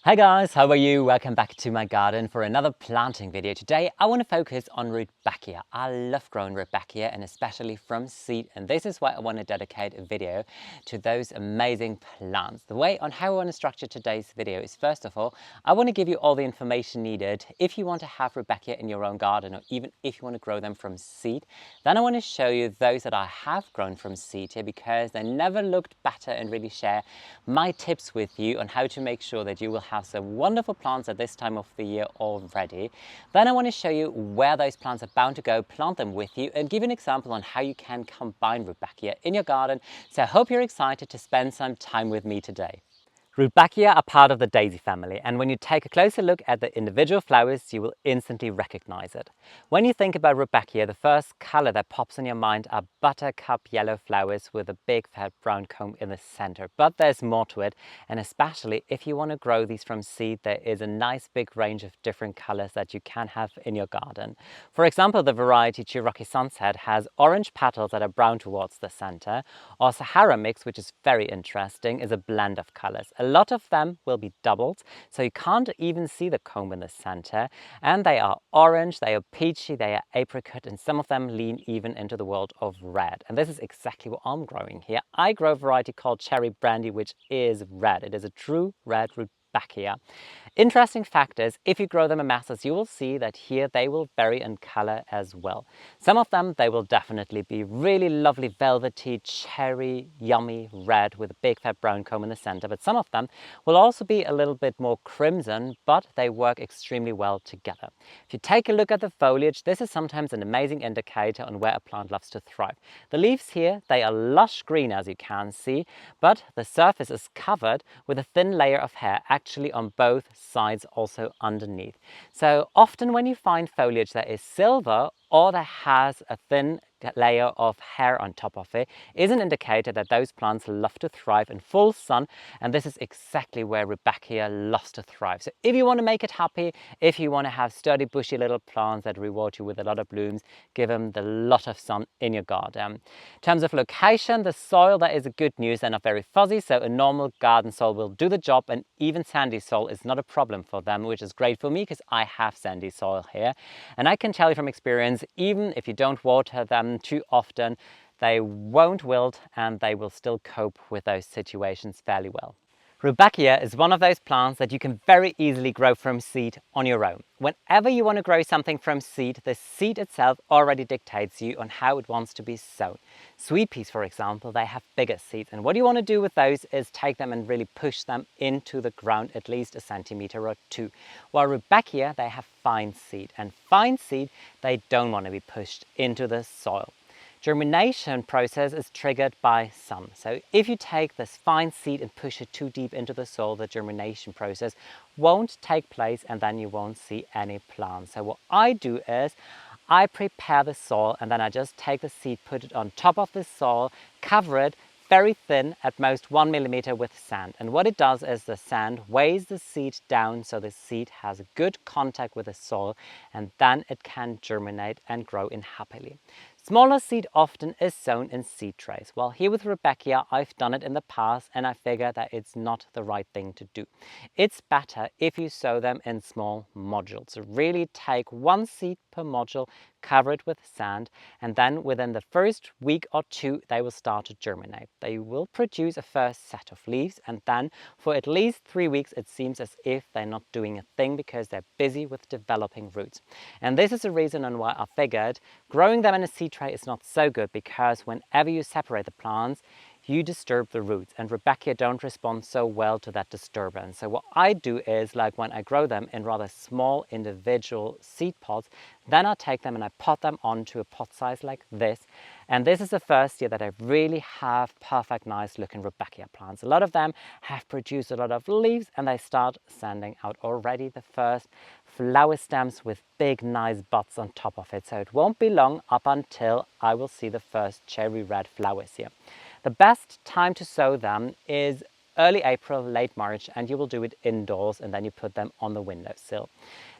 Hi guys, how are you? Welcome back to my garden for another planting video. Today I want to focus on rudbeckia. I love growing rudbeckia and especially from seed, and this is why I want to dedicate a video to those amazing plants. The way on how I want to structure today's video is, first of all, I want to give you all the information needed if you want to have rudbeckia in your own garden, or even if you want to grow them from seed. Then I want to show you those that I have grown from seed here because they never looked better, and really share my tips with you on how to make sure that you will have some wonderful plants at this time of the year already. Then I want to show you where those plants are bound to go, plant them with you, and give you an example on how you can combine rudbeckia in your garden. So I hope you're excited to spend some time with me today. Rudbeckia are part of the daisy family, and when you take a closer look at the individual flowers, you will instantly recognize it. When you think about rudbeckia, the first color that pops in your mind are buttercup yellow flowers with a big fat brown comb in the center. But there's more to it, and especially if you want to grow these from seed, there is a nice big range of different colors that you can have in your garden. For example, the variety Cherokee Sunset has orange petals that are brown towards the center, or Sahara Mix, which is very interesting, is a blend of colors. A lot of them will be doubled, so you can't even see the comb in the center. And they are orange, they are peachy, they are apricot, and some of them lean even into the world of red. And this is exactly what I'm growing here. I grow a variety called Cherry Brandy, which is red. It is a true red rudbeckia. Interesting fact is, if you grow them in masses, you will see that here they will vary in color as well. Some of them, they will definitely be really lovely, velvety, cherry, yummy red with a big fat brown comb in the center. But some of them will also be a little bit more crimson, but they work extremely well together. If you take a look at the foliage, this is sometimes an amazing indicator on where a plant loves to thrive. The leaves here, they are lush green, as you can see, but the surface is covered with a thin layer of hair, actually on both sides, also underneath. So often when you find foliage that is silver or that has a thin layer of hair on top of it, is an indicator that those plants love to thrive in full sun, and this is exactly where rudbeckia loves to thrive. So if you want to make it happy, if you want to have sturdy bushy little plants that reward you with a lot of blooms, give them the lot of sun in your garden. In terms of location, the soil, that is a good news. They're not very fuzzy, so a normal garden soil will do the job, and even sandy soil is not a problem for them, which is great for me because I have sandy soil here. And I can tell you from experience, even if you don't water them too often, they won't wilt and they will still cope with those situations fairly well. Rudbeckia is one of those plants that you can very easily grow from seed on your own. Whenever you want to grow something from seed, the seed itself already dictates you on how it wants to be sown. Sweet peas, for example, they have bigger seeds, and what you want to do with those is take them and really push them into the ground at least a centimeter or two. While rudbeckia, they have fine seed, and fine seed, they don't want to be pushed into the soil. Germination process is triggered by sun. So if you take this fine seed and push it too deep into the soil, the germination process won't take place, and then you won't see any plants. So what I do is I prepare the soil, and then I just take the seed, put it on top of the soil, cover it very thin, at most 1 millimeter, with sand. And what it does is the sand weighs the seed down so the seed has a good contact with the soil, and then it can germinate and grow in happily. Smaller seed often is sown in seed trays. Well, here with rudbeckia, I've done it in the past, and I figure that it's not the right thing to do. It's better if you sow them in small modules. So really take one seed per module, cover it with sand, and then within the first week or two, they will start to germinate. They will produce a first set of leaves, and then for at least 3 weeks, it seems as if they're not doing a thing because they're busy with developing roots. And this is the reason on why I figured growing them in a seed tray is not so good, because whenever you separate the plants, you disturb the roots, and rudbeckia don't respond so well to that disturbance. So what I do is, like when I grow them in rather small individual seed pots, then I take them and I pot them onto a pot size like this. And this is the first year that I really have perfect, nice looking rudbeckia plants. A lot of them have produced a lot of leaves, and they start sending out already the first flower stems with big nice buds on top of it. So it won't be long up until I will see the first cherry red flowers here. The best time to sow them is early April, late March, and you will do it indoors, and then you put them on the windowsill.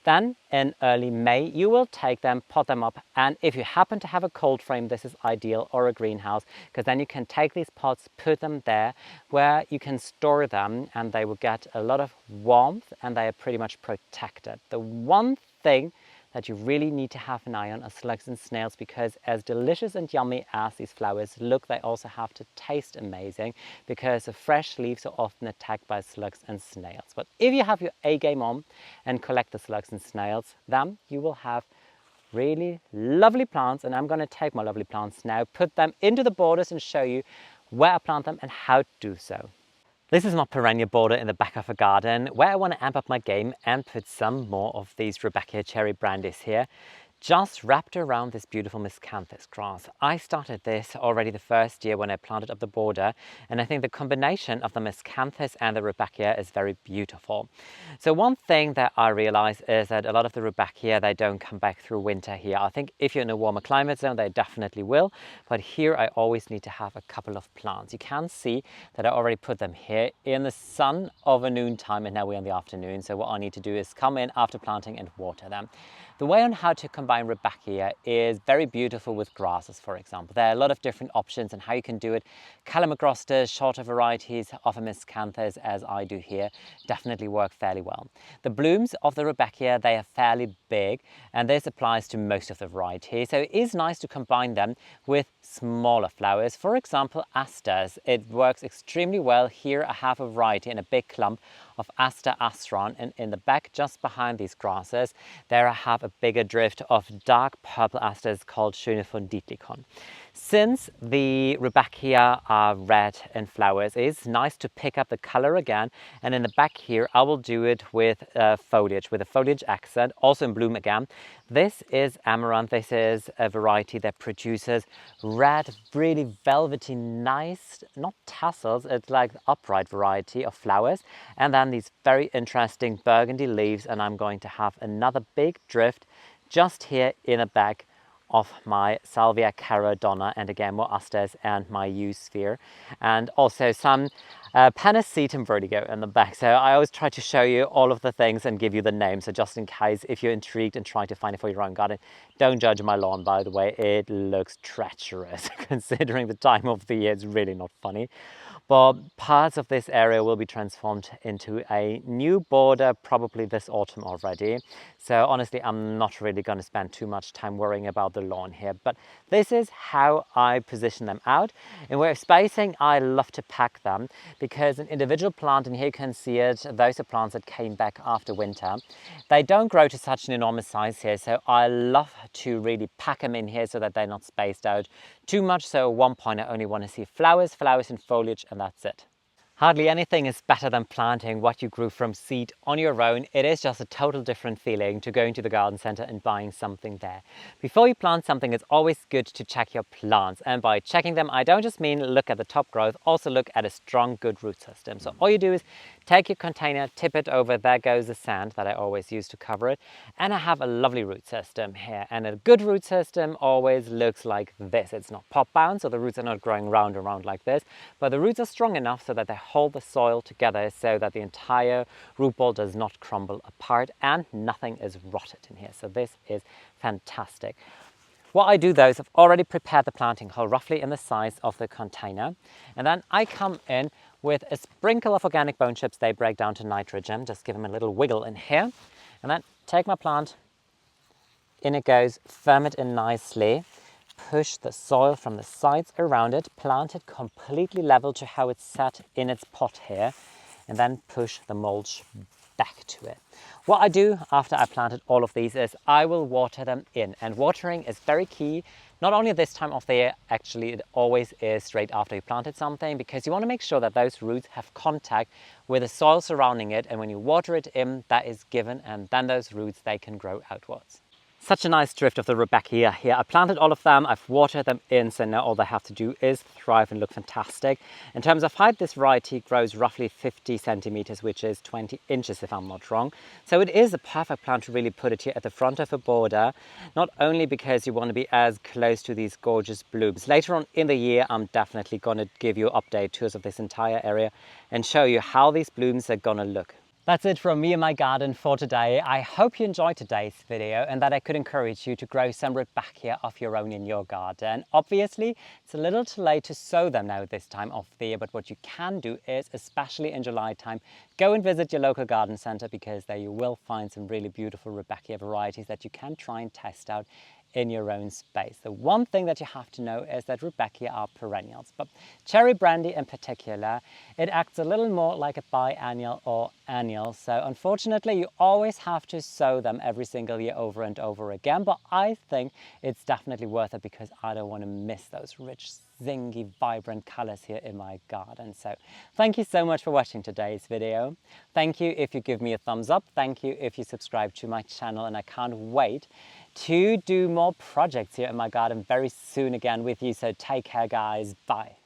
Then in early May, you will take them, pot them up, and if you happen to have a cold frame, this is ideal, or a greenhouse, because then you can take these pots, put them there where you can store them, and they will get a lot of warmth and they are pretty much protected. The one thing that you really need to have an eye on are slugs and snails, because as delicious and yummy as these flowers look, they also have to taste amazing, because the fresh leaves are often attacked by slugs and snails. But if you have your A game on and collect the slugs and snails, then you will have really lovely plants. And I'm going to take my lovely plants now, put them into the borders and show you where I plant them and how to do so. This is my perennial border in the back of a garden where I want to amp up my game and put some more of these rudbeckia cherry brandies here, just wrapped around this beautiful miscanthus grass. I started this already the first year when I planted up the border, and I think the combination of the miscanthus and the rudbeckia is very beautiful. So one thing that I realize is that a lot of the rudbeckia, they don't come back through winter here. I think if you're in a warmer climate zone, they definitely will, but here I always need to have a couple of plants. You can see that I already put them here in the sun of a noontime, and now we're in the afternoon. So what I need to do is come in after planting and water them. The way on how to combine rudbeckia is very beautiful with grasses, for example. There are a lot of different options on how you can do it. Calamagrostis, shorter varieties of a miscanthus, as I do here, definitely work fairly well. The blooms of the rudbeckia, they are fairly big, and this applies to most of the varieties. So it is nice to combine them with smaller flowers. For example, asters. It works extremely well. Here I have a variety in a big clump of Aster astron, and in the back just behind these grasses there I have a bigger drift of dark purple asters called Schöne von Dietlikon. Since the rudbeckia are red in flowers, it's nice to pick up the color again, and in the back here I will do it with foliage, with a foliage accent, also in bloom again. This is Amaranth. This is a variety that produces red, really velvety, nice, not tassels, it's like the upright variety of flowers, and then these very interesting burgundy leaves, and I'm going to have another big drift just here in the back of my Salvia cara donna, and again more asters and my yew sphere, and also some Panacetum vertigo in the back. So I always try to show you all of the things and give you the names, so just in case if you're intrigued and trying to find it for your own garden. Don't judge my lawn, by the way, it looks treacherous considering the time of the year. It's really not funny. But parts of this area will be transformed into a new border probably this autumn already. So honestly, I'm not really going to spend too much time worrying about the lawn here. But this is how I position them out. In way of spacing, I love to pack them because an individual plant, and here you can see it, those are plants that came back after winter. They don't grow to such an enormous size here. So I love to really pack them in here so that they're not spaced out too much. So at one point I only want to see flowers and foliage, and that's it. Hardly anything is better than planting what you grew from seed on your own. It is just a total different feeling to going to the garden center and buying something there. Before you plant something, it's always good to check your plants. And by checking them, I don't just mean look at the top growth, also look at a strong, good root system. So all you do is take your container, tip it over, there goes the sand that I always use to cover it. And I have a lovely root system here. And a good root system always looks like this. It's not pop bound, so the roots are not growing round and round like this, but the roots are strong enough so that they hold the soil together so that the entire root ball does not crumble apart and nothing is rotted in here. So this is fantastic. What I do though is I've already prepared the planting hole roughly in the size of the container, and then I come in with a sprinkle of organic bone chips. They break down to nitrogen, just give them a little wiggle in here, and then take my plant, in it goes, firm it in nicely, push the soil from the sides around it, plant it completely level to how it's set in its pot here, and then push the mulch back to it. What I do after I planted all of these is I will water them in, and watering is very key. Not only this time of the year, actually it always is straight after you planted something, because you want to make sure that those roots have contact with the soil surrounding it, and when you water it in, that is given, and then those roots, they can grow outwards. Such a nice drift of the rudbeckia here. I planted all of them, I've watered them in, so now all they have to do is thrive and look fantastic. In terms of height, this variety grows roughly 50 centimeters, which is 20 inches if I'm not wrong. So it is a perfect plant to really put it here at the front of a border, not only because you want to be as close to these gorgeous blooms. Later on in the year, I'm definitely going to give you update tours of this entire area and show you how these blooms are going to look. That's it from me and my garden for today. I hope you enjoyed today's video and that I could encourage you to grow some rudbeckia of your own in your garden. Obviously, it's a little too late to sow them now this time of the year, but what you can do is, especially in July time, go and visit your local garden centre, because there you will find some really beautiful rudbeckia varieties that you can try and test out in your own space. The one thing that you have to know is that rudbeckia are perennials, but cherry brandy in particular, it acts a little more like a biennial or annual. So unfortunately, you always have to sow them every single year over and over again. But I think it's definitely worth it, because I don't want to miss those rich, zingy, vibrant colors here in my garden. So thank you so much for watching today's video. Thank you if you give me a thumbs up. Thank you if you subscribe to my channel, and I can't wait to do more projects here in my garden very soon again with you. So take care, guys. Bye.